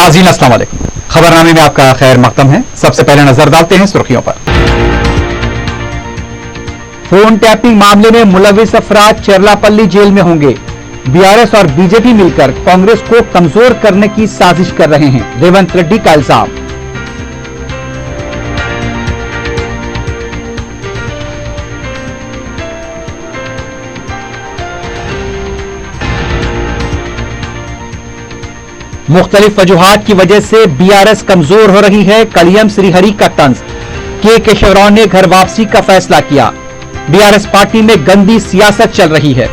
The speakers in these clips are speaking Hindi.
नाज़रीन अस्सलाम वालेकुम। खबरनामे में आपका खैर मकदम है। सबसे पहले नजर डालते हैं सुर्खियों पर। फोन टैपिंग मामले में मुलविस अफराद चरलापल्ली जेल में होंगे। बीआरएस और बीजेपी मिलकर कांग्रेस को कमजोर करने की साजिश कर रहे हैं, रेवंत रेड्डी का इल्जाम। मुख्तलिफ वजूहात की वजह से बीआरएस कमजोर हो रही है, कलियम श्रीहरि का तंज। के केशवराव ने घर वापसी का फैसला किया। बीआरएस पार्टी में गंदी सियासत चल रही है।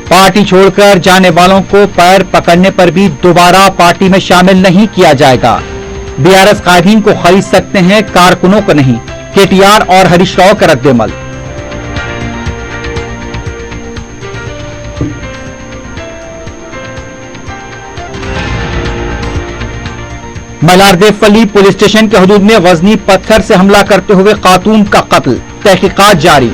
पार्टी छोड़कर जाने वालों को पैर पकड़ने पर भी दोबारा पार्टी में शामिल नहीं किया जाएगा। बीआरएस कायदीन को खरीद सकते हैं, कारकुनों को नहीं, केटीआर और हरीश राव का रद्देमल। मलारदेवपल्ली पुलिस स्टेशन के हदूद में वजनी पत्थर से हमला करते हुए खातून का कत्ल, तहकीकात जारी।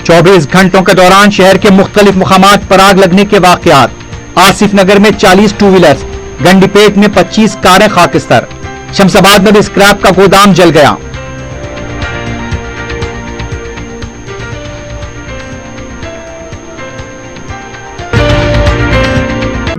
चौबीस घंटों के दौरान शहर के मुख्तलिफ मुकामात पर आग लगने के वाकयात। आसिफ नगर में 40 टू व्हीलर्स, गंडीपेट में 25 कारें खाकिस्तर, शमशाबाद में भी स्क्रैप का गोदाम जल गया।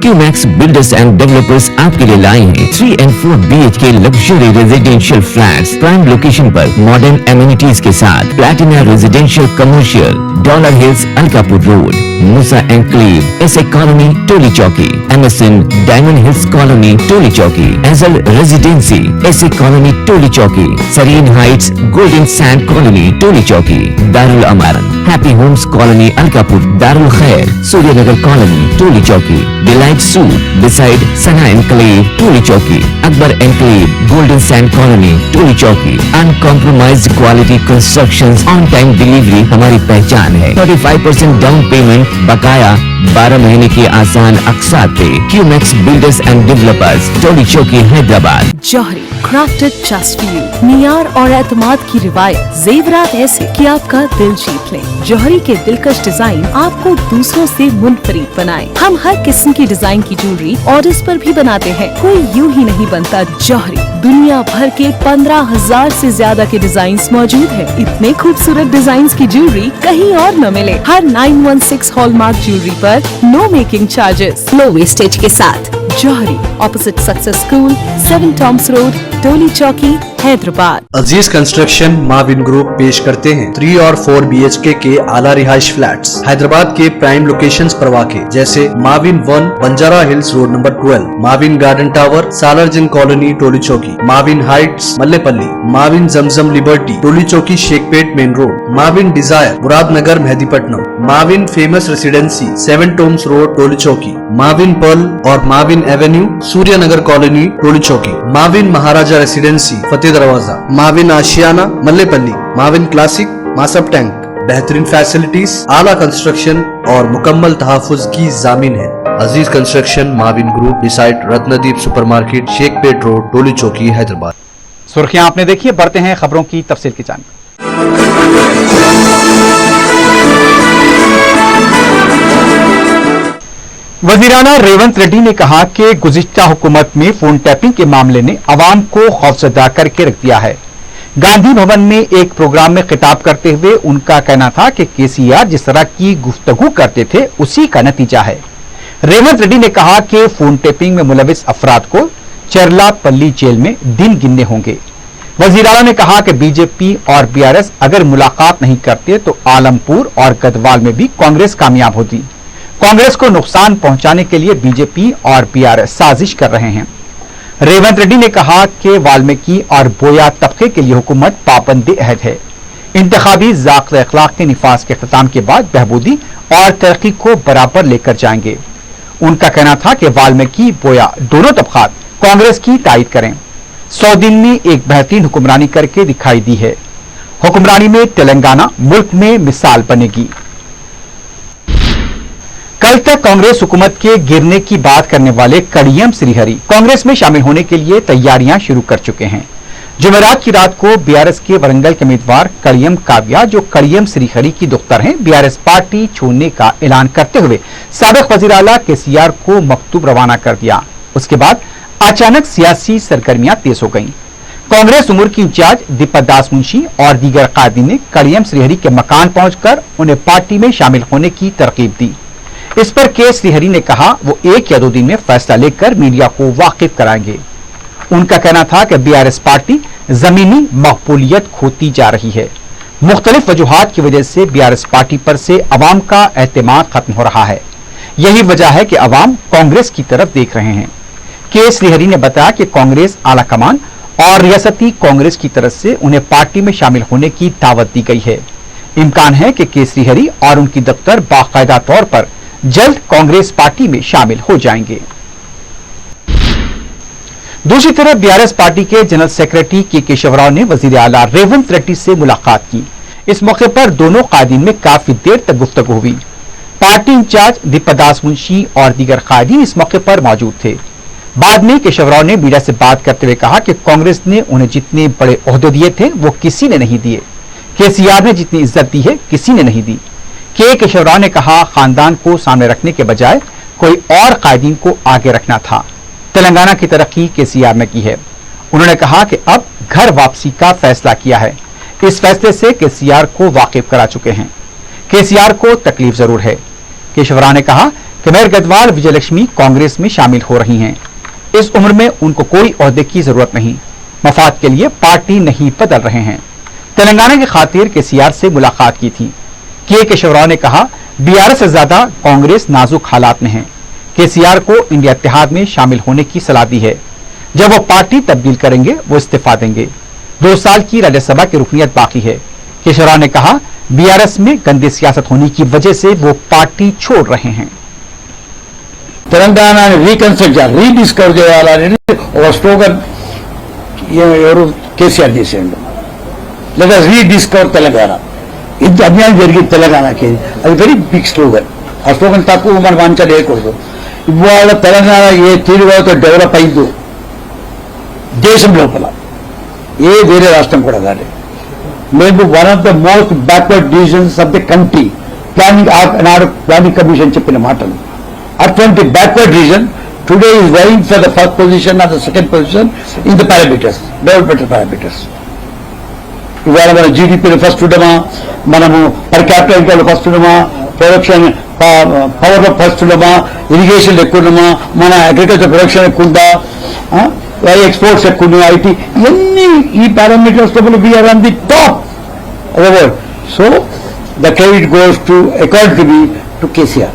क्यूमैक्स बिल्डर्स एंड डेवलपर्स आपके लिए लाए हैं 3 and 4 BHK luxury residential flats prime location पर मॉडर्न एमिनिटीज के साथ। Platina residential commercial, dollar hills, Alkapur road, Musa enclave, SA colony, Toli Chowki, MSN diamond hills colony, Toli Chowki, एजल residency, SA colony, Toli Chowki, Sareen heights, golden sand colony, Toli Chowki, Darul Amaran, happy homes colony, Alkapur, Darul Khair, Suryanagar colony, Toli Chowki, delight suite beside Sana enclave, Toli Chowki, Akbar enclave, golden sand colony, Toli चौकी। Uncompromised quality constructions, on time delivery हमारी पहचान है। 35% डाउन पेमेंट, बकाया 12 महीने के आसान अक़सात पे। QMax builders and developers, Toli Chowki, Hyderabad. Johri crafted just for you, नियार और एतमाद की रिवायत, जेवरात ऐसे कि आपका दिल जीत ले। जौहरी के दिलकश डिजाइन आपको दूसरों से मुनफरिद बनाए। हम हर किस्म की डिजाइन की ज्वेलरी ऑर्डर्स पर भी बनाते हैं, कोई यूं ही नहीं बनता। जौहरी दुनिया भर के 15,000 से ज्यादा के डिजाइन मौजूद है। इतने खूबसूरत डिजाइन की ज्वेलरी कहीं और न मिले। हर 916 हॉलमार्क ज्वेलरी पर no making charges, low wastage के साथ। Jauhari, opposite success school, 7 tombs road, Toli Chowki, Hyderabad. Aziz construction Mavin group पेश करते हैं 3 और 4 BHK के आला रिहाइश फ्लैट्स हैदराबाद के प्राइम लोकेशंस पर वाक़े, जैसे Mavin 1 Banjara hills road number 12, Mavin garden tower, Salarjung colony, Toli Chowki, Mavin heights, Mallepally, Mavin Zamzam liberty, Toli Chowki, Shaikpet main road, Mavin desire, Muradnagar, Mehdipatnam, Mavin famous residency, 7 tombs road, Toli Chowki, Mavin pearl और Mavin avenue, Suryanagar colony, Toli Chowki, Mavin Maharaja residency, Fateh Darwaza, Mavin Ashiana, Mallepally, Mavin classic, Masab tank. बेहतरीन फैसिलिटीज, आला कंस्ट्रक्शन और मुकम्मल तहफ़्फ़ुज़ की जामीन है। Aziz construction Mavin group, beside Ratnadeep supermarket, Shaikpet road, Toli Chowki, Hyderabad. सुर्खियां आपने देखी, बढ़ते हैं खबरों की तफसील की जानिब। वज़ीर-ए-आला रेवंत रेड्डी ने कहा कि गुज़िश्ता हुकूमत में फोन टैपिंग के मामले ने अवाम को खौफजदा करके रख दिया है। गांधी भवन में एक प्रोग्राम में खिताब करते हुए उनका कहना था कि केसीआर जिस तरह की गुफ्तगू करते थे उसी का नतीजा है। रेवंत रेड्डी ने कहा कि फोन टैपिंग में मुलविस अफराद को चरलापल्ली जेल में दिन गिनने होंगे। वज़ीर-ए-आला ने कहा कि बीजेपी और बीआरएस अगर मुलाकात नहीं करते तो आलमपुर और गदवाल में भी कांग्रेस कामयाब होती। कांग्रेस को नुकसान पहुंचाने के लिए बीजेपी और बीआरएस साजिश कर रहे हैं। रेवंत रेड्डी ने कहा कि वाल्मीकि और बोया तबके के लिए हुकूमत पाबंद अहद है। इंतखाबी ज़ाब्ता अखलाक के निफाज के इख्तिताम के बाद बहबूदी और तरक्की को बराबर लेकर जाएंगे। उनका कहना था कि वाल्मीकि बोया दोनों तबकात कांग्रेस की तायद करें। 100 दिन में एक बेहतरीन हुक्मरानी करके दिखाई दी है। हुक्मरानी में तेलंगाना मुल्क में मिसाल बनेगी। कल तक कांग्रेस हुकूमत के गिरने की बात करने वाले कड़ियम श्रीहरि कांग्रेस में शामिल होने के लिए तैयारियां शुरू कर चुके हैं। जुमेरात की रात को बीआरएस के वरंगल के उम्मीदवार कड़ियम काव्या, जो कड़ियम श्रीहरि की दुख्तर हैं, बीआरएस पार्टी छोड़ने का ऐलान करते हुए साबिक वजीर आला केसीआर को मकतूब रवाना कर दिया। उसके बाद अचानक सियासी सरगर्मियां तेज हो गईं। कांग्रेस उमर की इंचार्ज दीपक दास मुंशी और दीगर कायदीन ने कड़ियम श्रीहरि के मकान पहुंचकर उन्हें पार्टी में शामिल होने की तरकीब दी। इस पर के श्रीहरि ने कहा वो 1 या 2 दिन में फैसला लेकर मीडिया को वाकिफ कराएंगे। उनका कहना था कि बीआरएस पार्टी जमीनी मकबूलियत खोती जा रही है। मुख्तलिफ वजूहात की वजह से बीआरएस पार्टी पर से अवाम का एतमाद खत्म हो रहा है। यही वजह है कि अवाम कांग्रेस की तरफ देख रहे हैं। के श्रीहरि ने बताया कि कांग्रेस आला कमान और रियासती कांग्रेस की तरफ से उन्हें पार्टी में शामिल होने की दावत दी गई है। इम्कान है कि के श्रीहरि और उनकी दफ्तर बाकायदा तौर पर जल्द कांग्रेस पार्टी में शामिल हो जाएंगे। दूसरी तरफ बीआरएस पार्टी के जनरल सेक्रेटरी के केशव राव ने वजीर आला रेवंत रेड्डी से मुलाकात की। इस मौके पर दोनों कायदीन में काफी देर तक गुफ्तगू हुई। पार्टी इंचार्ज दीपक दास मुंशी और दीगर कायदीन इस मौके पर मौजूद थे। बाद में केशव राव ने मीडिया से बात करते हुए कहा कि कांग्रेस ने उन्हें जितने बड़े ओहदे दिए थे वो किसी ने नहीं दिए। केसीआर ने जितनी इज्जत दी है किसी ने नहीं दी। के केशव राव ने कहा खानदान को सामने रखने के बजाय कोई और कायदीन को आगे रखना था। तेलंगाना की तरक्की केसीआर ने की है। उन्होंने कहा कि अब घर वापसी का फैसला किया है। इस फैसले से केसीआर को वाकिफ करा चुके हैं। केसीआर को तकलीफ जरूर है। केशव राव ने कहा कि मेयर गढ़वाल विजयलक्ष्मी कांग्रेस में शामिल हो रही हैं। इस उम्र में उनको कोई ओहदे की जरूरत नहीं। मफाद के लिए पार्टी नहीं बदल रहे हैं। तेलंगाना की खातिर केसीआर से मुलाकात की थी। के केशव राव ने कहा बीआरएस से ज्यादा कांग्रेस नाजुक हालात में है। केसीआर को इंडिया इत्तेहाद में शामिल होने की सलाह दी है। जब वो पार्टी तब्दील करेंगे वो इस्तीफा देंगे। 2 साल की राज्यसभा की रुकनीत बाकी है। केशव राव ने कहा बीआरएस में गंदी सियासत होने की वजह से वो पार्टी छोड़ रहे हैं। తెలంగాణ రీకన్స్ట్రక్ట్ చేయాలి, రీడిస్కవర్ చేయాలని ఒక స్లోగన్ ఎవరు కేసీఆర్ చేసేయండు. లేదా రీడిస్కవర్ తెలంగాణ. ఇంత అన్యాయం జరిగింది తెలంగాణకి, అది వెరీ బిగ్ స్లోగన్. ఆ స్లోగన్ తక్కువ మనం అంచనా వేయకూడదు. ఇవాళ తెలంగాణ ఏ తీరుతో డెవలప్ అయిందో దేశం లోపల ఏ వేరే రాష్ట్రం కూడా కానీ, మేము one of the most backward divisions of the country. Planning commission చెప్పిన మాటలు, అటువంటి backward region today is vying for the first position or the second position in the parameters, development parameters. ఇవాళ మన జీడిపీలో ఫస్ట్ ఉండమా, మనము పర్ క్యాపిటల్ ఇన్కమ్ ఫస్ట్ ఉండమా, ప్రొడక్షన్ పవర్ ఫస్ట్ ఉండమా, ఇరిగేషన్ ఎక్కువ ఉండమా, మన అగ్రికల్చర్ ప్రొడక్షన్ ఎక్కువ ఉందా, ఎక్స్పోర్ట్స్ ఎక్కువ ఉన్నాయి, ఐటీ, ఇవన్నీ ఈ పారామీటర్స్ లోపల we're on the top of the world. So the credit goes to according to B to KCR.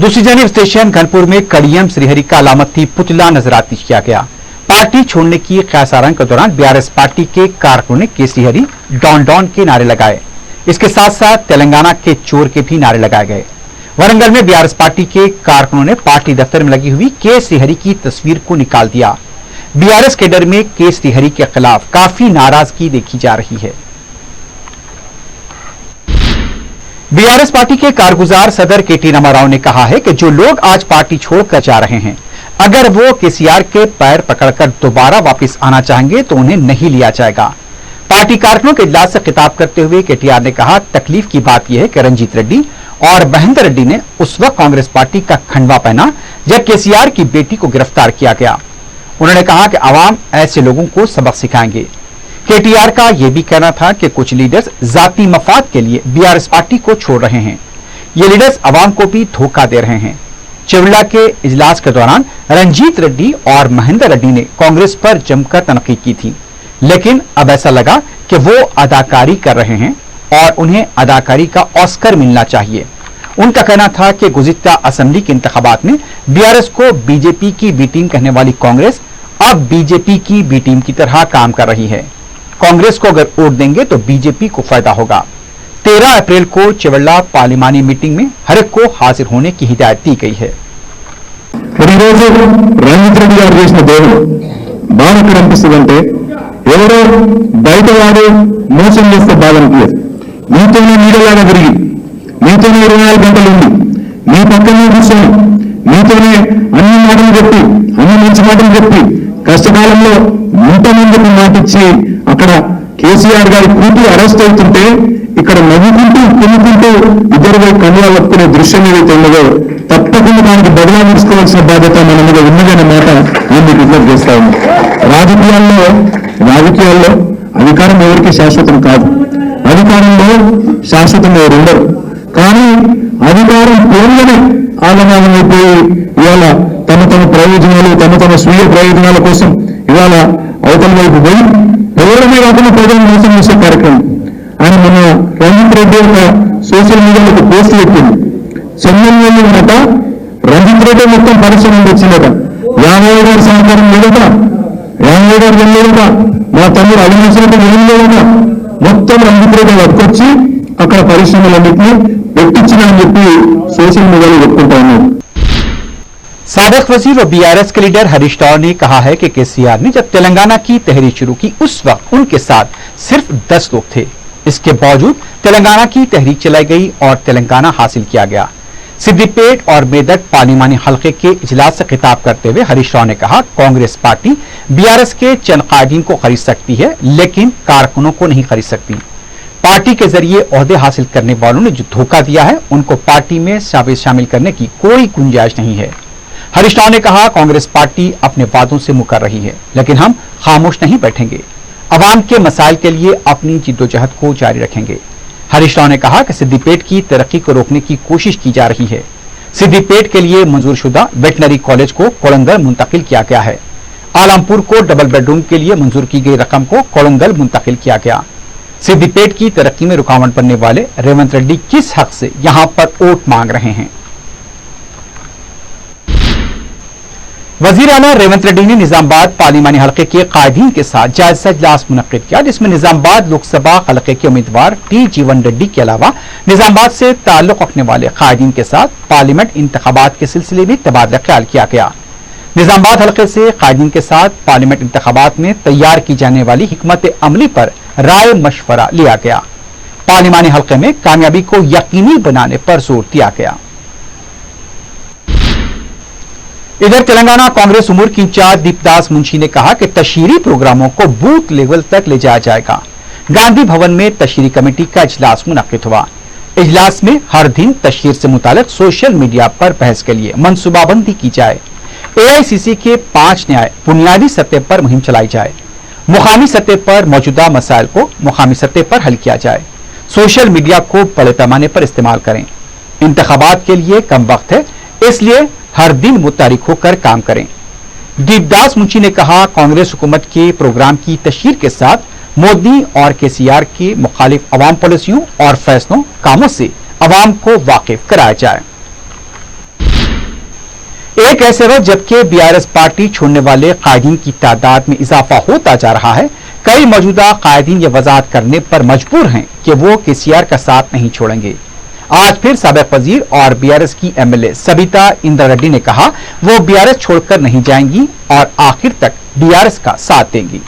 दूसरी जानब स्टेशन घनपुर में कड़ियम श्रीहरि का अलामती पुतला नजराती किया गया। पार्टी छोड़ने की क़यासारंग के दौरान बीआरएस पार्टी के कारकुनों ने के श्रीहरि डॉन डॉन के नारे लगाए। इसके साथ साथ तेलंगाना के चोर के भी नारे लगाए गए। वरंगल में बीआरएस पार्टी के कारकुनों ने पार्टी दफ्तर में लगी हुई के श्रीहरि की तस्वीर को निकाल दिया। बीआरएस कैडर में के श्रीहरि के खिलाफ काफी नाराजगी देखी जा रही है। बीआरएस पार्टी के कारगुजार सदर केटी रामाराव ने कहा है कि जो लोग आज पार्टी छोड़कर जा रहे हैं, अगर वो केसीआर के पैर पकड़कर दोबारा वापस आना चाहेंगे तो उन्हें नहीं लिया जाएगा। पार्टी कारकुनों के इजलास से खिताब करते हुए केटीआर ने कहा, तकलीफ की बात यह है कि रंजीत रेड्डी और महेंद्र रेड्डी ने उस वक्त कांग्रेस पार्टी का खंडवा पहना जब केसीआर की बेटी को गिरफ्तार किया गया। उन्होंने कहा कि अवाम ऐसे लोगों को सबक सिखाएंगे। केटीआर का यह भी कहना था कि कुछ लीडर्स जाती मफाद के लिए बीआरएस पार्टी को छोड़ रहे हैं। ये लीडर्स अवाम को भी धोखा दे रहे हैं। चिवड़ा के इजलास के दौरान रंजीत रेड्डी और महेंद्र रेड्डी ने कांग्रेस पर जमकर तनकीद की थी, लेकिन अब ऐसा लगा कि वो अदाकारी कर रहे हैं और उन्हें अदाकारी का ऑस्कर मिलना चाहिए। उनका कहना था कि गुज़िश्ता असेंबली के इंतखाबात में बीआरएस को बीजेपी की बी टीम कहने वाली कांग्रेस अब बीजेपी की बी टीम की तरह काम कर रही है। कांग्रेस को अगर वोट देंगे तो बीजेपी को फायदा होगा। 13 अप्रैल को चिवड़ा पार्लिमानी मीटिंग में हर एक को हाजिर होने की हिदायत दी गई है। రంజిత్ రెడ్డి గారు చేసిన దేవుడు బాగా కనిపిస్తుందంటే ఎవరో బయట వాడు మోసం చేస్తే బాధనిపించదు. మీతోనే నీడలాగా తిరిగి, మీతోనే 24 గంటలు ఉండి, మీ పక్కనే కూర్చొని, మీతోనే అన్ని మాటలు చెప్పి, అన్ని మంచి మాటలు చెప్పి, కష్టకాలంలో ఇంతమందికి మాటిచ్చి అక్కడ కేసీఆర్ గారి కూతురు అరెస్ట్ అవుతుంటే ఇక్కడ నవ్వుకుంటూ తిన్నుకుంటూ ఇద్దరు కన్నులా వప్పుకునే దృశ్యం ఏదైతే ఉన్నదో తప్పకుండా దానికి బదులా తీసుకోవాల్సిన బాధ్యత మన మీద ఉన్నదనే మాట నేను మీకు విజ్ఞప్తి చేస్తా ఉన్నాను. రాజకీయాల్లో అధికారం ఎవరికి శాశ్వతం కాదు, అధికారంలో శాశ్వతం ఎవరు ఉండరు. కానీ అధికారం పోరుగానే ఆలమాలమైపోయి ఇవాళ తమ ప్రయోజనాలు, తమ స్వీయ ప్రయోజనాల కోసం ఇవాళ అవతల వైపు పోయి ఎవరమే కాకుండా ప్రజలను మోసం చేసే కార్యక్రమం. ఆయన మన రంజిత్ రెడ్డి ఒక సోషల్ మీడియాలో ఒక పోస్ట్ పెట్టింది. చెన్నైలో మాట రంజిత్ రెడ్డి మొత్తం పరిశ్రమలు వచ్చిందట. రామయ్య గారి సహకారం లేదట, రామయ్య గారు వెళ్ళలేదట, మా తమ్ముడు అవినాశంతో వెళ్ళలేదట. మొత్తం రంజిత్ రెడ్డి పట్టుకొచ్చి అక్కడ పరిశ్రమలన్నింటినీ పెట్టించిన అని చెప్పి సోషల్ మీడియాలో చెప్పుకుంటా ఉన్నారు. साबिक वजीर और बीआरएस के लीडर हरीश राव ने कहा है कि केसीआर ने जब तेलंगाना की तहरीक शुरू की उस वक्त उनके साथ सिर्फ 10 लोग थे। इसके बावजूद तेलंगाना की तहरीक चलाई गई और तेलंगाना हासिल किया गया। सिद्दीपेट और मेदक पार्लिमानी हल्के के इजलास से खिताब करते हुए हरीश राव ने कहा, कांग्रेस पार्टी बीआरएस के चंद कायदीन को खरीद सकती है लेकिन कारकुनों को नहीं खरीद सकती। पार्टी के जरिए ओहदे हासिल करने वालों ने जो धोखा दिया है उनको पार्टी में शामिल करने की कोई गुंजाइश नहीं है। हरीश राव ने कहा, कांग्रेस पार्टी अपने वादों से मुकर रही है लेकिन हम खामोश नहीं बैठेंगे, अवाम के मसाइल के लिए अपनी जिद्दोजहद को जारी रखेंगे। हरीश राव ने कहा कि सिद्दीपेट की तरक्की को रोकने की कोशिश की जा रही है। सिद्दीपेट के लिए मंजूर शुदा वेटनरी कॉलेज को कोलंगल मुंतकिल किया गया है। आलमपुर को डबल बेडरूम के लिए मंजूर की गई रकम को कोलंगल मुंतकिल किया गया। सिद्दीपेट की तरक्की में रुकावट बनने वाले रेवंत रेड्डी किस हक से यहां पर वोट मांग रहे हैं? वजीर आला रेवंत रेड्डी ने निजामाबाद पार्लिमानी हल्के के कायदीन के साथ जायजा इजलास मुनक्किद किया, जिसमें निजामाबाद लोकसभा हल्के के उम्मीदवार टी जीवन रेड्डी के अलावा निजामाबाद से ताल्लुक रखने वाले कायदीन के साथ पार्लियामेंट इंतखाबात के सिलसिले में तबादला ख्याल किया गया। निजामाबाद हल्के से कायदीन के साथ पार्लियामेंट इंतखाबात में तैयार की जाने वाली हिकमत अमली पर राय मशवरा लिया गया। पार्लिमानी हल्के में कामयाबी को यकीनी बनाने पर जोर दिया गया। इधर तेलंगाना कांग्रेस उमूर की इंचार्ज दीपदास मुंशी ने कहा कि तशहीरी प्रोग्रामों को बूथ लेवल तक ले जाया जाएगा। गांधी भवन में तशहीरी कमेटी का इजलास मुनक्किद हुआ। इजलास में हर दिन तशहीर से मुतालिक सोशल मीडिया पर बहस के लिए मनसूबाबंदी की जाए। एआईसीसी के 5 न्याय बुनियादी सतह पर मुहिम चलाई जाए। मुकामी सतह पर मौजूदा मसाइल को मुकामी सतह पर हल किया जाए। सोशल मीडिया को बड़े पैमाने पर इस्तेमाल करें। इंतखाबात के लिए कम वक्त है, इसलिए हर दिन मुतारिक होकर काम करें। दीपदास मुंशी ने कहा, कांग्रेस हुकूमत के प्रोग्राम की तशहीर के साथ मोदी और केसीआर के मुखालिफ अवाम पॉलिसियों और फैसलों कामों से अवाम को वाकिफ कराया जाए। एक ऐसे वक्त जबकि बीआरएस पार्टी छोड़ने वाले कायदीन की तादाद में इजाफा होता जा रहा है, कई मौजूदा कायदीन ये वजाहत करने पर मजबूर हैं कि वो केसीआर का साथ नहीं छोड़ेंगे। आज फिर साबिक वजीर और बीआरएस की एमएलए सबिता इंद्रा रेड्डी ने कहा, वो बीआरएस छोड़कर नहीं जाएंगी और आखिर तक बीआरएस का साथ देंगी।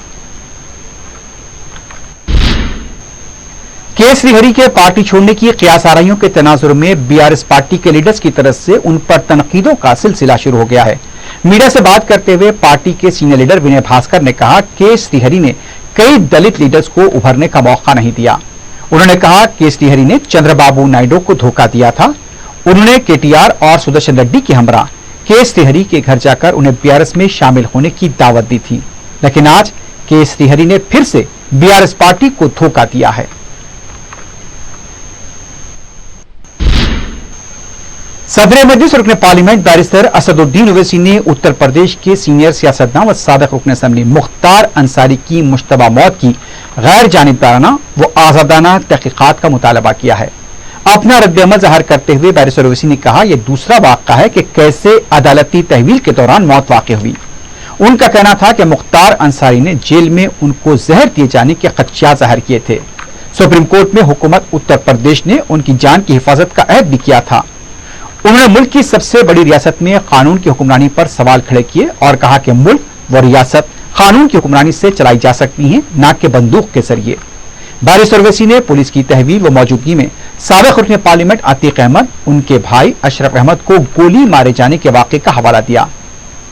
के श्रीहरि के पार्टी छोड़ने की क़ियास आराइयों के तनाजुर में बीआरएस पार्टी के लीडर्स की तरफ से उन पर तनकीदों का सिलसिला शुरू हो गया है। मीडिया से बात करते हुए पार्टी के सीनियर लीडर विनय भास्कर ने कहा, के श्रीहरि ने कई दलित लीडर्स को उभरने का मौका नहीं दिया। उन्होंने कहा, के श्रीहरि ने चंद्रबाबू नायडू को धोखा दिया था। उन्होंने केटीआर और सुदर्शन रेड्डी के हमरा के श्रीहरि के घर जाकर उन्हें बीआरएस में शामिल होने की दावत दी थी, लेकिन आज के श्रीहरि ने फिर से बीआरएस पार्टी को धोखा दिया है। सदर मजलिस रुकन पार्लियामेंट बैरिस्टर असदुद्दीन ओवैसी ने उत्तर प्रदेश के सीनियर सियासतदान व साबिक रुकन असेंबली मुख्तार अंसारी की मुश्तबा मौत की गैर जानिबदाराना व आजादाना तहकीकात का मुतालबा किया है। अपना रद्द-ए-अमल जाहिर करते हुए बैरिस्टर ओवैसी ने कहा, यह दूसरा वाक़या है कि कैसे अदालती तहवील के दौरान मौत वाक़ हुई। उनका कहना था कि मुख्तार अंसारी ने जेल में उनको जहर दिए जाने के खदशात जाहिर किए थे। सुप्रीम कोर्ट में हुकूमत उत्तर प्रदेश ने उनकी जान की हिफाजत का अहद भी किया था। उन्होंने मुल्क की सबसे बड़ी रियासत में कानून की हुक्मरानी पर सवाल खड़े किए और कहा कि मुल्क व रियासत कानून की हुक्मरानी से चलाई जा सकती हैं, न कि बंदूक के जरिए। बैरिस्टर ओवैसी ने पुलिस की तहवील व मौजूदगी में साबिक रुकन पार्लियामेंट अतीक अहमद, उनके भाई अशरफ अहमद को गोली मारे जाने के वाक़े का हवाला दिया।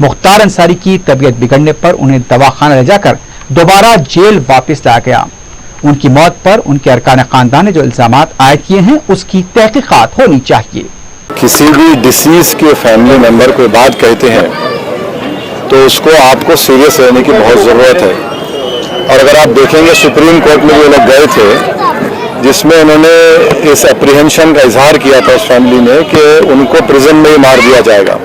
मुख्तार अंसारी की तबीयत बिगड़ने पर उन्हें दवाखाना ले जाकर दोबारा जेल वापस लाया गया। उनकी मौत पर उनके अरकान खानदान ने जो इल्जामात आयद किए हैं उसकी तहकीकात होनी चाहिए। किसी भी डिसीज के फैमिली मेंबर को बात कहते हैं तो उसको आपको सीरियस रहने की बहुत ज़रूरत है। और अगर आप देखेंगे सुप्रीम कोर्ट में वो लोग गए थे जिसमें उन्होंने इस अप्रीहेंशन का इजहार किया था उस फैमिली ने कि उनको प्रिजन में ही मार दिया जाएगा,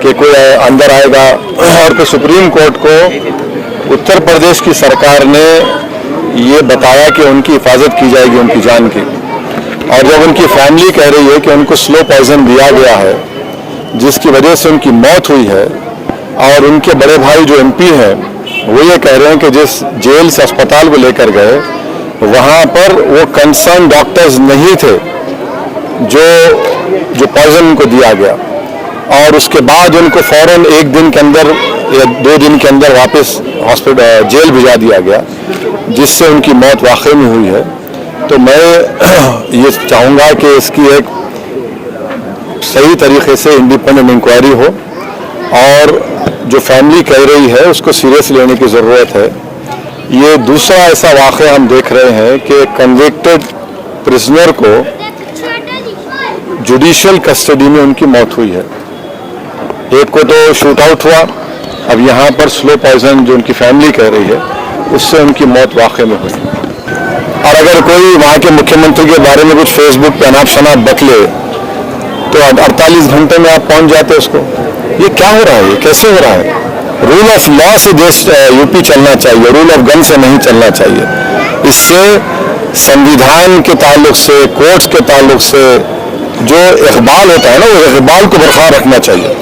कि कोई अंदर आएगा। और फिर सुप्रीम कोर्ट को उत्तर प्रदेश की सरकार ने ये बताया कि उनकी हिफाजत की जाएगी, उनकी जान की। और जब उनकी फैमिली कह रही है कि उनको स्लो पॉइजन दिया गया है जिसकी वजह से उनकी मौत हुई है, और उनके बड़े भाई जो एमपी हैं वो ये कह रहे हैं कि जिस जेल से अस्पताल को लेकर गए वहाँ पर वो कंसर्न डॉक्टर्स नहीं थे जो पॉइजन उनको दिया गया, और उसके बाद उनको फौरन एक दिन के अंदर या 2 दिन के अंदर वापस हॉस्पिटल जेल भिजा दिया गया, जिससे उनकी मौत वाकई में हुई है। तो मैं ये चाहूँगा कि इसकी एक सही तरीके से इंडिपेंडेंट इंक्वायरी हो, और जो फैमिली कह रही है उसको सीरियस लेने की ज़रूरत है। ये दूसरा ऐसा वाक़या हम देख रहे हैं कि कन्विक्टेड प्रिजनर को जुडिशियल कस्टडी में उनकी मौत हुई है। एक को तो शूट आउट हुआ, अब यहाँ पर स्लो पॉइजन जो उनकी फैमिली कह रही है उससे उनकी मौत वाकई में हुई। और अगर कोई वहाँ के मुख्यमंत्री के बारे में कुछ फेसबुक पे अनाप शनाप बकले तो 48 घंटे में आप पहुँच जाते उसको। ये क्या हो रहा है, ये कैसे हो रहा है? रूल ऑफ लॉ से देश यूपी चलना चाहिए, रूल ऑफ गन से नहीं चलना चाहिए। इससे संविधान के ताल्लुक से, कोर्ट्स के ताल्लुक से जो इकबाल होता है ना, वो इकबाल को बरकरार रखना चाहिए।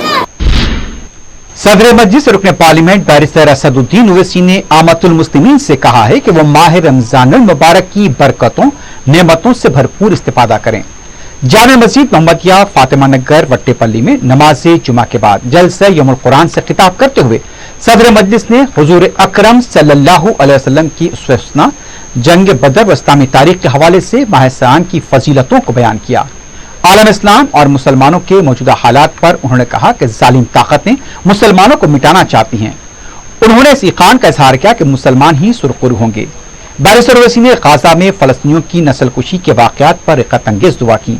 सदर मजलिस रुकन पार्लियामेंट बैरिस्टर असदुद्दीन ओवैसी ने आमतुल मुस्लिमीन से कहा है कि वो माह रमजानुल मुबारक की बरकतों, नेमतों से भरपूर इस्तेफादा करें। जामे मस्जिद मोहम्मदिया फातिमा नगर वट्टेपल्ली में नमाज जुमा के बाद जलसा यौमुल कुरान से खिताब करते हुए सदर मजलिस ने हुजूर अकरम सल्लल्लाहु अलैहि वसल्लम की उसवे जंग बदर व इस्लामी तारीख के हवाले से माह सआन की फजीलतों को बयान किया। आलम इस्लाम और मुसलमानों के मौजूदा हालात पर उन्होंने कहा कि जालिम ताकतें मुसलमानों को मिटाना चाहती हैं। उन्होंने इस ईकान का इजहार किया कि मुसलमान ही सुरखुर होंगे। बैरिस्टर ओवैसी ने गाजा में फलस्तीनियों की नस्लकुशी के वाकयात पर रिक़त अंगेज दुआ की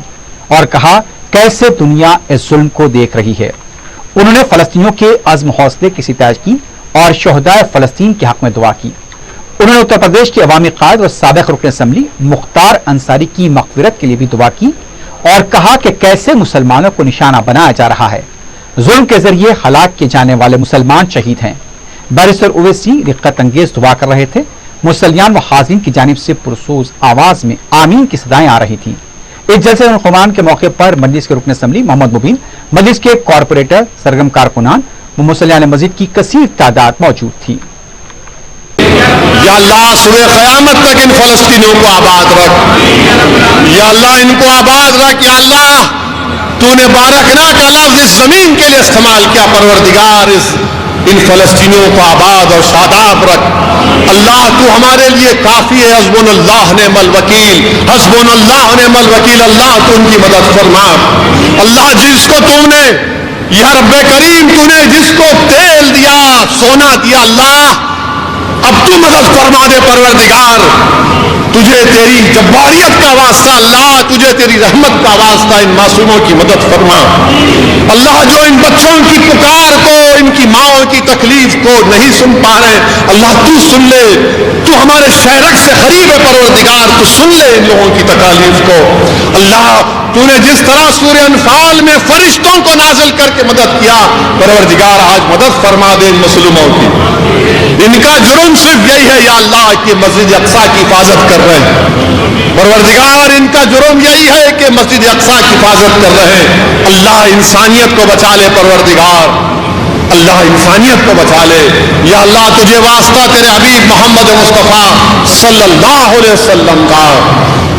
और कहा कैसे दुनिया इस जुल्म को देख रही है। उन्होंने फलस्तीनियों के अज़्म हौसले की सितारिश की और शोहदाए फलस्तीन के हक में दुआ की। उन्होंने उत्तर प्रदेश के अवामी कायद और साबिक रुकन असम्बली मुख्तार अंसारी की मग़फ़िरत के लिए भी दुआ की और कहा कि कैसे मुसलमानों को निशाना बनाया जा रहा है। जुल्म के जरिए हलाक किए जाने वाले मुसलमान शहीद हैं। बैरिस्टर ओवैसी रिक़त अंगेज दुआ कर रहे थे। मुसलियान व हाज़रीन की जानिब से पुरसोज आवाज में आमीन की सदाएं आ रही थी। इस जलसे खुमान के मौके पर मजलिस के रुकन असम्बली मोहम्मद मुबीन, मजलिस के कॉरपोरेटर, सरगम कारकुनान व मुसलियान मस्जिद की कसीर तादाद मौजूद थी। या अल्लाह सुबह क़यामत तक इन फलस्तीनियों को आबाद रख, या अल्लाह इनको आबाद रख। या अल्लाह तूने बारकना का लफ्ज इस जमीन के लिए इस्तेमाल किया, परवरदिगार इन फलस्तीनियों को आबाद और शादाब रख। अल्लाह तू हमारे लिए काफी है। हस्बुनल्लाह निअमल वकील, हस्बुनल्लाह निअमल वकील। अल्लाह तू उनकी मदद फरमा। अल्लाह जिसको तुमने या रब्बे करीम तूने जिसको तेल दिया, सोना दिया, अल्लाह अब तू मदद फरमा दे परवरदिगार। तुझे तेरी जब्बारियत का वास्ता अल्लाह, तुझे तेरी रहमत का वास्ता इन मासूमों की मदद फरमा। अल्लाह जो इन बच्चों की पुकार को, इनकी माओं की तकलीफ को नहीं सुन पा रहे, अल्लाह तू सुन ले। तू हमारे शहरक से करीब है परवरदिगार, तू सुन ले इन लोगों की तकलीफ को। अल्लाह तूने जिस तरह सूरह अनफाल में फरिश्तों को नाजिल करके मदद किया, परवरदिगार आज मदद फरमा दे इन मसलूमों की। इनका जुर्म सिर्फ यही है या अल्लाह कि मस्जिद अक्सा की हिफाजत कर रहे हैं। परवरदिगार इनका जुर्म यही है कि मस्जिद अक्सा की हिफाजत कर रहे हैं। अल्लाह इंसानियत को बचा ले परवरदिगार, अल्लाह इंसानियत को बचा ले। या अल्लाह तुझे वास्ता तेरे हबीब मोहम्मद मुस्तफ़ा सल्लल्लाहु अलैहि वसल्लम का,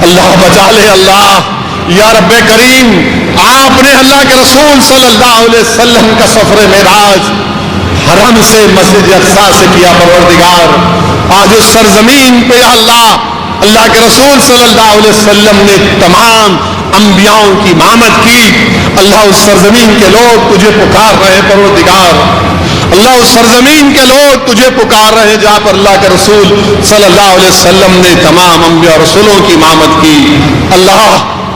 अल्लाह बचा ले। अल्लाह या रब्बे करीम, आपने अल्लाह के रसूल सल्लल्लाहु अलैहि वसल्लम का सफर मेराज हरम से, मस्जिद अक्सा से किया परवरदिगार। आज उस सरजमीन पे या अल्लाह के रसूल सल्लल्लाहु अलैहि वसल्लम ने तमाम अंबियाओं की इमामत की। अल्लाह उस सरजमीन के लोग तुझे पुकार रहे हैं परवरदिगार। अल्लाह उस सरजमीन के लोग तुझे पुकार रहे हैं जहां पर अल्लाह के रसूल सल्लल्लाहु अलैहि वसल्लम ने तमाम अंबिया और रसूलों की इमामत की। अल्लाह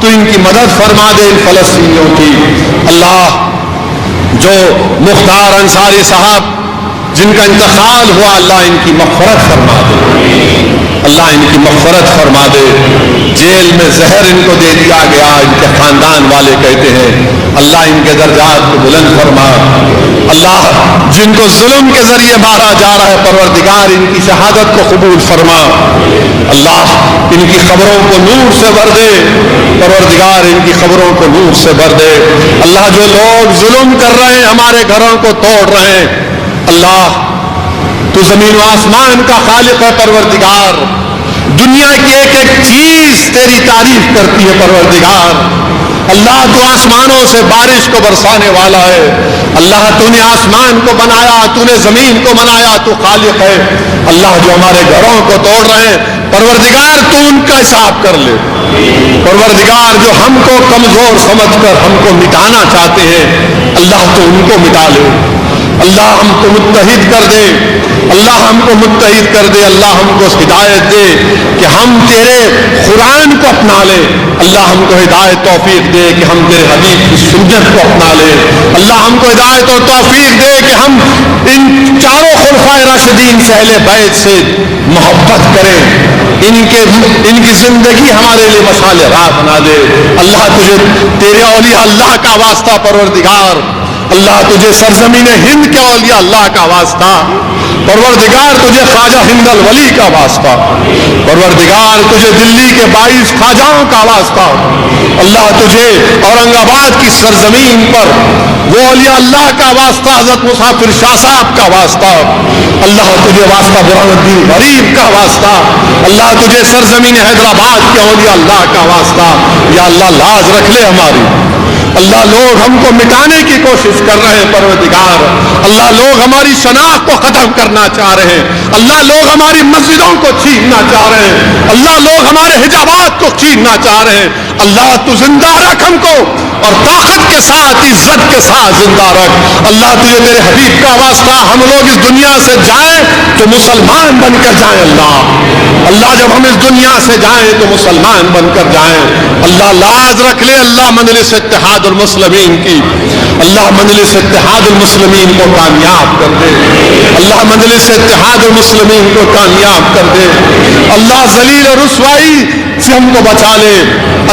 तू इनकी मदद फरमा दे, इन फलस्तीनियों की। अल्लाह जो मुख्तार अंसारी साहब जिनका इंतकाल हुआ, अल्लाह इनकी मग़फ़िरत फरमा दे, अल्लाह इनकी मग़फ़िरत फरमा दे। जेल में जहर इनको दे दिया गया, इनके खानदान वाले कहते हैं, अल्लाह इनके दर्जात को बुलंद फरमा। अल्लाह जिनको जुल्म के जरिए मारा जा रहा है परवरदिगार इनकी शहादत को कबूल फरमा। अल्लाह इनकी खबरों को नूर से भर दे परवरदिगार, इनकी खबरों को नूर से भर दे। अल्लाह जो लोग जुल्म कर रहे हैं, हमारे घरों को तोड़ रहे हैं, अल्लाह तू जमीन व आसमान का खालिक है परवरदिगार। दुनिया की एक एक चीज तेरी तारीफ करती है परवरदिगार। अल्लाह तू आसमानों से बारिश को बरसाने वाला है। अल्लाह तूने आसमान को बनाया, तूने जमीन को बनाया, तू खालिक है। अल्लाह जो हमारे घरों को तोड़ रहे हैं परवरदिगार, तू उनका हिसाब कर ले परवरदिगार। जो हमको कमजोर समझकर हमको मिटाना चाहते हैं, अल्लाह तू उनको मिटा ले। अल्लाह हमको मुत्तहिद कर दे, अल्लाह हमको मुत्तहिद कर दे। अल्लाह हमको हिदायत दे कि हम तेरे कुरान को अपना ले। अल्लाह हमको हिदायत तौफीक दे कि हम तेरे हबीब की सुन्नत को अपना ले। अल्लाह हमको हिदायत और तौफीक दे कि हम इन चारों खुलफाए राशिदीन से अहले बैत से मोहब्बत करें, इनकी जिंदगी हमारे लिए मशाल राह बना दे। अल्लाह तुझे तेरे औलिया अल्लाह का वास्ता परवरदिगार, अल्लाह तुझे सरजमीन हिंद के औलिया अल्लाह का वास्ता परवरदिगार, तुझे ख्वाजा हिंदल वली का वास्ता परवरदिगार, तुझे दिल्ली के 22 ख्वाजाओं का वास्ता। अल्लाह तुझे औरंगाबाद की सरजमीन पर वो औलिया अल्लाह का वास्ता, हजरत मुसाफिर शाह साहब का वास्ता। अल्लाह तुझे वास्ता बुरहानुद्दीन गरीब का वास्ता। अल्लाह तुझे सरजमीन हैदराबाद के औलिया अल्लाह का वास्ता। या अल्लाह लाज रख ले हमारी। अल्लाह लोग हमको मिटाने की कोशिश कर रहे हैं परवरदिगार। अल्लाह लोग हमारी शनाख्त को खत्म करना चाह रहे हैं। अल्लाह लोग हमारी मस्जिदों को छीनना चाह रहे हैं। अल्लाह लोग हमारे हिजाबात को छीनना चाह रहे हैं। अल्लाह तू जिंदा रख हमको और ताकत के साथ, इज्जत के साथ जिंदा रख। अल्लाह तुझे तेरे हबीब का वास्ता, हम लोग इस दुनिया से जाएं तो मुसलमान बनकर जाएं। अल्लाह जब हम इस दुनिया से जाएं तो मुसलमान बनकर जाएं। अल्लाह लाज रख ले। अल्लाह मजलिस इत्तेहादुल मुस्लिमीन की, अल्लाह मजलिस इत्तेहादुल मुस्लिमीन को कामयाब कर दे। अल्लाह मजलिस इत्तेहादुल मुस्लिमीन को कामयाब कर दे। अल्लाह जलील और रुसवाई से हमको बचा ले।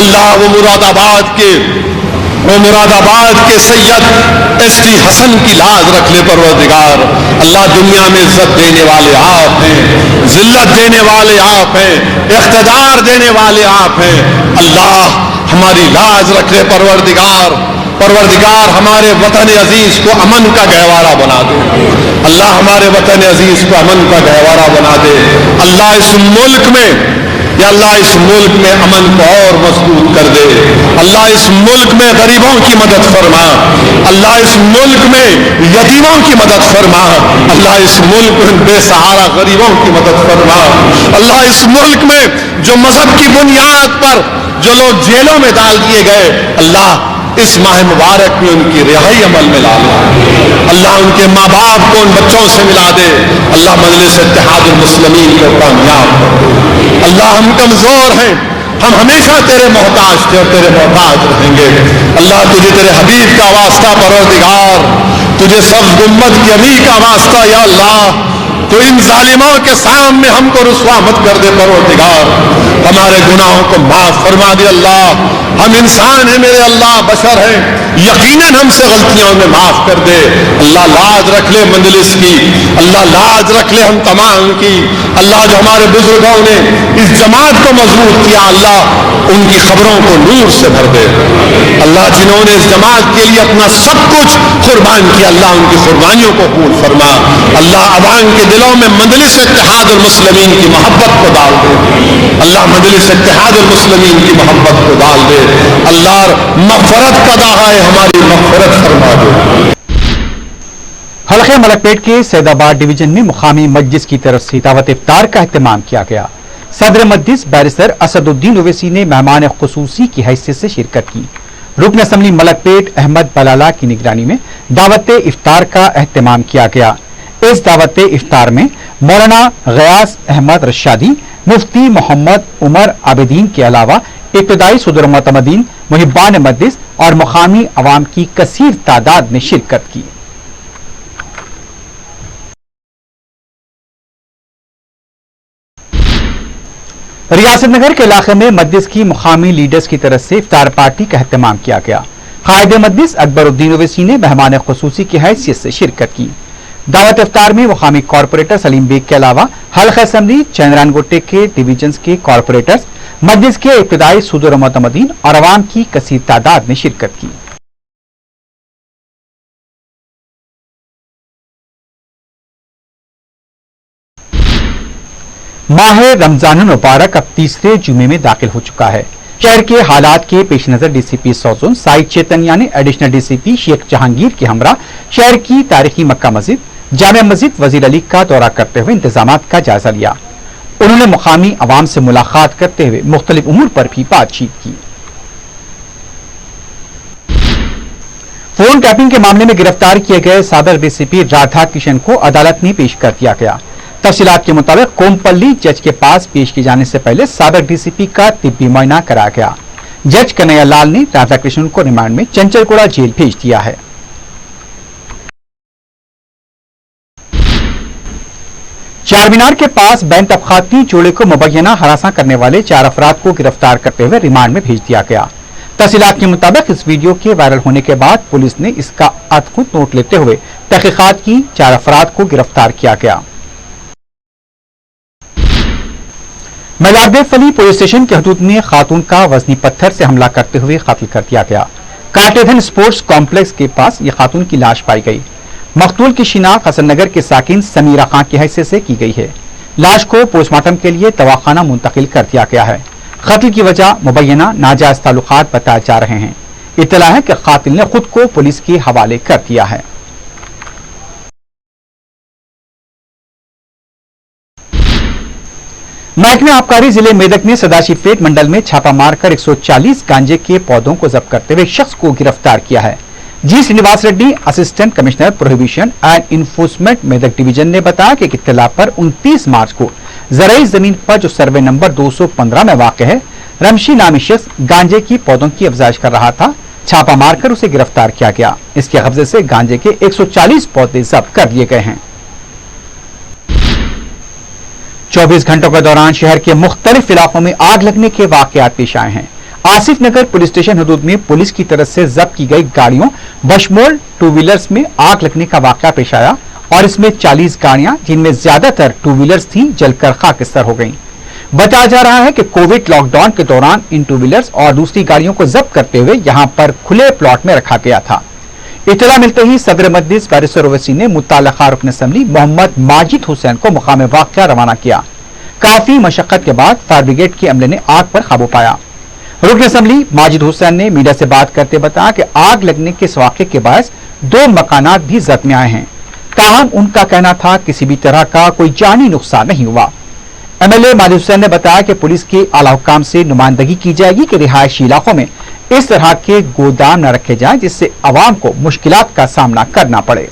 अल्लाह वो मुरादाबाद के सैयद एसटी हसन की लाज रख ले परवरदिगार। अल्लाह दुनिया में इज्जत देने वाले आप हैं, जिल्लत देने वाले आप हैं, इख्तिदार देने वाले आप हैं। अल्लाह हमारी लाज रख ले परवरदिगार हमारे वतन अजीज को अमन का गहवारा बना दे। अल्लाह हमारे वतन अजीज को अमन का गहवारा बना दे। अल्लाह इस मुल्क में, या अल्लाह इस मुल्क में अमन को और मजबूत कर दे। अल्लाह इस मुल्क में गरीबों की मदद फरमा। अल्लाह इस मुल्क में यतीमों की मदद फरमा। अल्लाह इस मुल्क में बेसहारा गरीबों की मदद फरमा। अल्लाह इस मुल्क में जो मजहब की बुनियाद पर जो लोग जेलों में डाल दिए गए, अल्लाह इस माह मुबारक में उनकी रिहाई अमल में ला ले। अल्लाह उनके माँ बाप को उन बच्चों से मिला दे। अल्लाह मजलिस इत्तेहादुल मुस्लिमीन को कामयाब कर दे। अल्लाह हम कमजोर हैं, हम हमेशा तेरे मोहताज थे और तेरे मोहताज रहेंगे। अल्लाह तुझे तेरे हबीब का वास्ता परवरदिगार, तुझे सब उम्मत की अमी का वास्ता, या अल्लाह तो इन जालिमों के सामने हमको रुसवा मत कर दे परवरदिगार। हमारे गुनाहों को माफ फरमा दे। अल्लाह हम इंसान हैं मेरे अल्लाह, बशर हैं, यकीनन हमसे गलतियों में माफ कर दे। अल्लाह लाज रख ले मजलिस की, अल्लाह लाज रख ले हम तमाम की। अल्लाह जो हमारे बुजुर्गों ने इस जमात को मजबूत किया, अल्लाह उनकी खबरों को नूर से भर दे। अल्लाह जिन्होंने इस जमात के लिए अपना सब कुछ कुर्बान किया, अल्लाह उनकी कुर्बानियों को कबूल फरमा। अल्लाह अवाम के दिलों में मजलिस इत्तेहादुल मुस्लिमीन की मोहब्बत को डाल दे। अल्लाह मजलिस इत्तेहादुल मुस्लिमीन की मोहब्बत को डाल दे। अल्लाह मग़फ़िरत का दाहा है, हमारी मग़फ़िरत फरमा दे। हल्के मलकपेट के सैदाबाद डिवीजन में मुकामी मस्जिद की तरफ से दावत इफ्तार का एहतमाम किया गया। सदर मस्जिद बैरिस्टर असदुद्दीन ओवैसी ने मेहमान खुसूसी की हैसियत से शिरकत की। रुकन असम्बली मलकपेट अहमद बलाला की निगरानी में दावत इफ्तार का एहतमाम किया गया। इस दावत इफ्तार में मौलाना गयास अहमद रशादी, मुफ्ती मोहम्मद उमर आबिदीन के अलावा इब्तदाई सदर मुतमदीन, मुहिब्बान मस्जिद और मुकामी अवाम की कसीर तादाद ने शिरकत की। रियासत नगर के इलाके में मस्जिद की मुकामी लीडर्स की तरफ से इफ्तार पार्टी का एहतमाम किया गया। कायदे मस्जिद अकबरुद्दीन ओवैसी ने मेहमान खुसूसी की हैसियत से शिरकत की। दावत इफ्तार में मुकामी कॉरपोरेटर सलीम बेग के अलावा हल्का असम्बली चंद्रानगोटे के डिवीजन के कॉरपोरेटर्स, मस्जिद के इब्तदाई सदर मुतमदीन और अवाम की कसीर तादाद ने शिरकत की। माह रमजान मुबारक अब तीसरे जुमे में दाखिल हो चुका है। शहर के हालात के पेश नजर डीसीपी सौजन साइद चेतनिया ने एडिशनल डीसीपी शेख जहांगीर के हमरा शहर की तारीखी मक्का मस्जिद, जामे मस्जिद वजीर अली का दौरा करते हुए इंतजामात का जायजा लिया। उन्होंने मुकामी अवाम से मुलाकात करते हुए मुख्तलिफ उमूर पर भी बातचीत की। फोन टैपिंग के मामले में गिरफ्तार किए गए साबिक डीसीपी राधा किशन को अदालत में पेश कर दिया गया। तफसीलात के मुताबिक कोमपल्ली जज के पास पेश किए जाने से पहले साबिक डीसीपी का तिब्बी मुआयना कराया गया। जज कन्हैया लाल ने राधाकृष्णन को रिमांड में चंचलगुड़ा जेल भेज दिया है। चारमीनार के पास बैंक तबकाती जोड़े को मुबैना हरासा करने वाले 4 अफराद को गिरफ्तार करते हुए रिमांड में भेज दिया गया। तफसीलात के मुताबिक इस वीडियो के वायरल होने के बाद पुलिस ने इसका अदखुद नोट लेते हुए तहकीकात की। 4 अफराद को गिरफ्तार किया गया। मैलारदेव पुलिस स्टेशन के हदूद में खातून का वजनी पत्थर से हमला करते हुए कत्ल कर दिया गया। काटेधन स्पोर्ट्स कॉम्प्लेक्स के पास यह खातून की लाश पाई गई। मकतूल की शिनाख्त हसन नगर के साकिन समीरा खां की हैसियत से की गई है। लाश को पोस्टमार्टम के लिए दवाखाना मुंतकिल कर दिया गया है। कत्ल की वजह मुबैना नाजायज ताल्लुकात बताए जा रहे हैं। इत्तला है कि कातिल ने खुद को पुलिस के हवाले कर दिया है। महकमे आबकारी जिले मेदक ने सदाशिवपेट मंडल में छापा मारकर 140 गांजे के पौधों को जब्त करते हुए एक शख्स को गिरफ्तार किया है। G Srinivas Reddy, assistant commissioner prohibition and enforcement Medak division ने बताया कि इत्तला पर 29 मार्च को जराई जमीन पर जो सर्वे नंबर 215 में वाक़ है, रमशी नामी शख्स गांजे की पौधों की अफजाइश कर रहा था। छापा मारकर उसे गिरफ्तार किया गया। इसके कब्जे से गांजे के 140 पौधे जब्त कर लिए गए हैं। 24 घंटों के दौरान शहर के मुख्तलिफ इलाकों में आग लगने के वाकयात पेश आए हैं। आसिफ नगर पुलिस स्टेशन हदूद में पुलिस की तरफ से जब्त की गई गाड़ियों बशमोल 2 व्हीलर्स में आग लगने का वाकया पेश आया और इसमें 40 गाड़ियां, जिनमें ज्यादातर 2 व्हीलर्स थी, जलकर खाकिस्तार हो गईं। बताया जा रहा है कि कोविड लॉकडाउन के दौरान इन 2 व्हीलर्स और दूसरी गाड़ियों को जब्त करते हुए यहां पर खुले प्लॉट में रखा गया था। इत्तला मिलते ही सदर मस्जिद बैरिस्टर ओवैसी ने मुताल्लिका रुकन असम्बली मोहम्मद माजिद हुसैन को मुकाम वाक़या रवाना किया। काफी मशक्कत के बाद फायर ब्रिगेड के अमले ने आग पर काबू पाया। रुकन असम्बली माजिद हुसैन ने मीडिया से बात करते बताया कि आग लगने के इस वाक़े के बायस 2 मकानात भी जद में आए हैं। ताहम उनका कहना था किसी भी तरह का कोई जानी नुकसान नहीं हुआ। एमएलए माजिद हुसैन ने बताया कि पुलिस के आला हुक्काम से नुमाइंदगी की जाएगी कि रिहायशी इलाकों में इस तरह के गोदाम न रखे जाएं जिससे अवाम को मुश्किलात का सामना करना पड़े।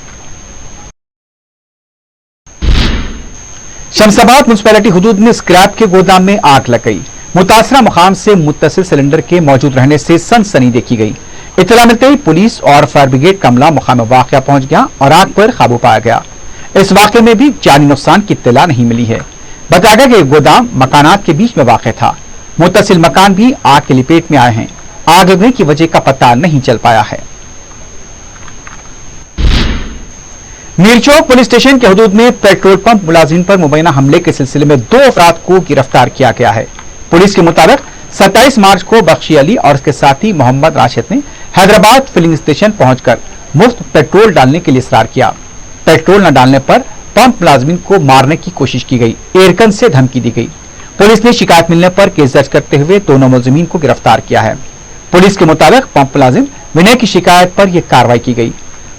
शमशाबाद म्युनिसिपैलिटी हुदूद में स्क्रैप के गोदाम में आग लग गई। मुतासरा मकाम से मुत्तसिल सिलेंडर के मौजूद रहने से सनसनी देखी गई। इत्तला मिलते ही पुलिस और फायर ब्रिगेड का अमला मुकाम वाक़या पहुंच गया और आग पर काबू पाया गया। इस वाक़े में भी जानी नुकसान की इत्तला नहीं मिली है। बताया गया कि गोदाम मकानात के बीच में वाक़ था। मुत्तसिल मकान भी आग के लपेट में आए हैं। आग लगने की वजह का पता नहीं चल पाया है। मीरचौक पुलिस स्टेशन के हदूद में पेट्रोल पंप मुलाजिम पर मुबैना हमले के सिलसिले में 2 अफराद को गिरफ्तार किया गया है। पुलिस के मुताबिक 27 मार्च को बख्शी अली और उसके साथी मोहम्मद राशिद ने हैदराबाद फिलिंग स्टेशन पहुंचकर मुफ्त पेट्रोल डालने के लिए इसरार किया। पेट्रोल न डालने पर पंप मुलाजिम को मारने की कोशिश की गई। एयरगन से धमकी दी गई। पुलिस ने शिकायत मिलने पर केस दर्ज करते हुए दोनों मुलजिमीन को गिरफ्तार किया है। पुलिस के मुताबिक पंप मुलाजिम विनय की शिकायत पर यह कार्रवाई की गई।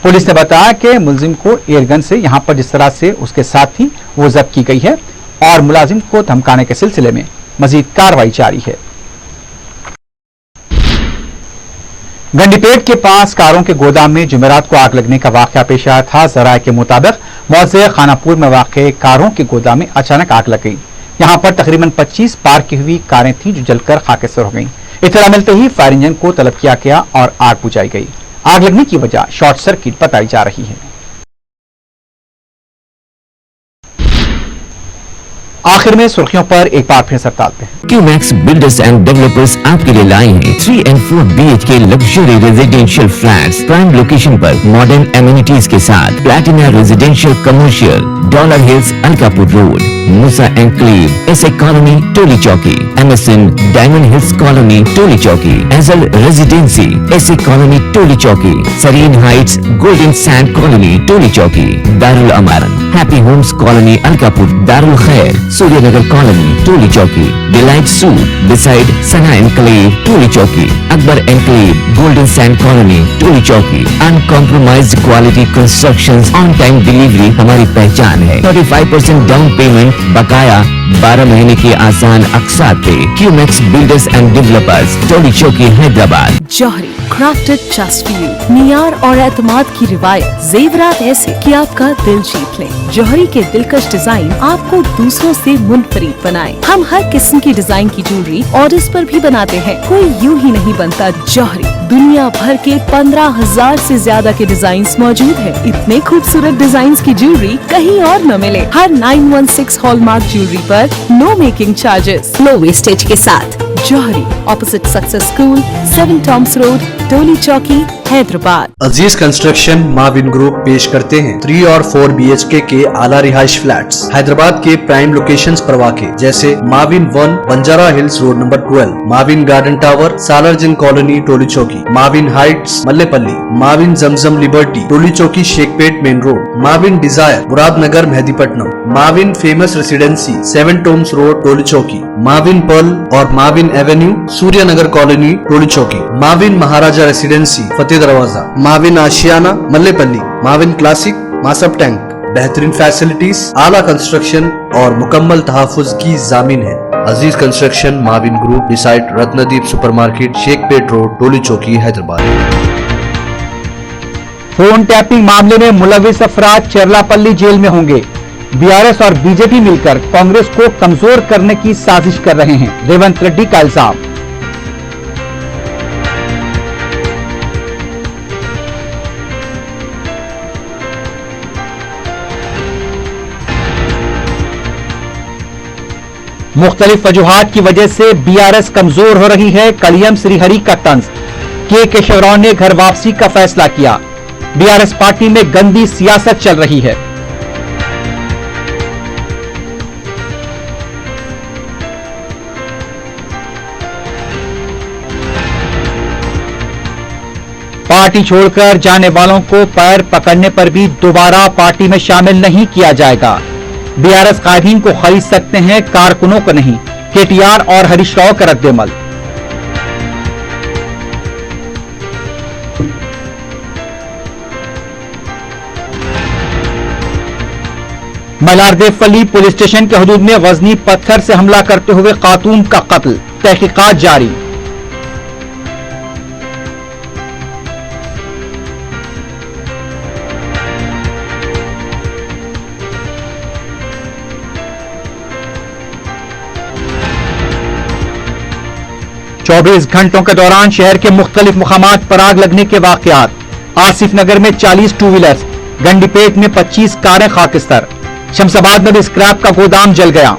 पुलिस ने बताया कि मुलजिम को एयरगन से यहां पर जिस तरह से उसके साथ ही वो जब्त की गई है और मुलाजिम को धमकाने के सिलसिले में मजीद कार्रवाई जारी है। गंडीपेट के पास कारों के गोदाम में जुमेरात को आग लगने का वाकया पेश आया था। जराये के मुताबिक मौजे खानापुर में वाक़े कारों के गोदाम में अचानक आग लग गई। यहां पर तकरीबन 25 पार्क की हुई कारें थीं जो जलकर खाकेसर हो गईं। इत्तला मिलते ही फायर इंजन को तलब किया गया और आग बुझाई गई। आग लगने की वजह शॉर्ट सर्किट बताई जा रही है। आखिर में सुर्खियों पर एक बार फिर नजर डालते हैं। क्यूमैक्स बिल्डर्स एंड डेवलपर्स आपके लिए लाए हैं 3 and 4 BHK luxury residential flats prime location पर मॉडर्न एमिनिटीज के साथ Platina residential commercial dollar hills Alkapur road Musa enclave SA colony Toli Chowki MSN diamond hills colony Toli Chowki एजल residency SA colony Toli Chowki Sareen heights golden sand colony Toli Chowki Darul Amaran happy homes colony Alkapur Darul Khair Suryanagar colony Toli Chowki delight suite beside Sana enclave Toli Chowki Akbar enclave golden sand colony Toli चौकी uncompromised quality constructions on time delivery हमारी पहचान है। 35% डाउन पेमेंट बकाया 12 महीने के आसान अक़सात पे। QMax builders and developers Toli Chowki Hyderabad. Johri crafted just for you मियार और एतमाद की रिवायत जेवरात ऐसे कि आपका दिल जीत लें। जौहरी के दिलकश डिजाइन आपको दूसरों से मुनफरिद बनाए। हम हर किस्म की डिजाइन की ज्वेलरी ऑर्डर्स पर भी बनाते हैं। कोई यूं ही नहीं बनता। जौहरी दुनिया भर के 15,000 से ज्यादा के डिजाइन मौजूद है। इतने खूबसूरत डिजाइन की ज्वेलरी कहीं और न मिले। हर 916 हॉलमार्क ज्वेलरी पर no making charges, low wastage के साथ। Jauhari opposite success school 7 tombs road Toli Chowki Hyderabad. Aziz construction Mavin group पेश करते हैं 3 और 4 BHK के आला रिहाइश फ्लैट्स हैदराबाद के प्राइम लोकेशंस पर वाक़े जैसे Mavin 1 Banjara hills road number 12, Mavin garden tower Salarjung colony Toli Chowki, Mavin heights Mallepally, Mavin Zamzam liberty Toli Chowki Shaikpet main road, Mavin desire Muradnagar Mehdipatnam, Mavin famous residency 7 tombs road Toli Chowki, Mavin pearl और Mavin avenue Suryanagar colony Toli Chowki, Mavin Maharaja residency Fateh Darwaza, Mavin Ashiana Mallepally, Mavin classic Masab tank. बेहतरीन फैसिलिटीज, आला कंस्ट्रक्शन और मुकम्मल तहफ़्फ़ुज़ की जामीन है। Aziz construction Mavin group beside Ratnadeep supermarket Shaikpet road Toli Chowki Hyderabad. Phone tapping मामले में मुलविस अफराद चरलापल्ली जेल में होंगे। BRS और BJP मिलकर कांग्रेस को कमजोर करने की साजिश कर रहे हैं, रेवंत रेड्डी का इल्जाम। मुख्तलिफ वजूहात की वजह से BRS कमजोर हो रही है। कलियम श्रीहरि का तंज के केशवराव ने घर वापसी का फैसला किया। BRS पार्टी में गंदी सियासत चल रही है। पार्टी छोड़कर जाने वालों को पैर पकड़ने पर भी दोबारा पार्टी में शामिल नहीं किया जाएगा। BRS कायदीन को खरीद सकते हैं, कारकुनों को नहीं। KTR और हरीश राव का रद्देमल। मलारदेवपल्ली पुलिस स्टेशन के हदूद में वजनी पत्थर से हमला करते हुए खातून का कत्ल, तहकीकात जारी। चौबीस घंटों के दौरान शहर के मुख्तलिफ मुकामात पर आग लगने के वाकयात। आसिफ नगर में 40 टू व्हीलर्स, गंडीपेट में 25 कारें खाकिस्तर, शमशाबाद में भी स्क्रैप का गोदाम जल गया।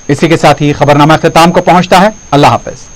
इसी के साथ ही खबरनामा अख्ताम को पहुंचता है। अल्लाह हाफिज।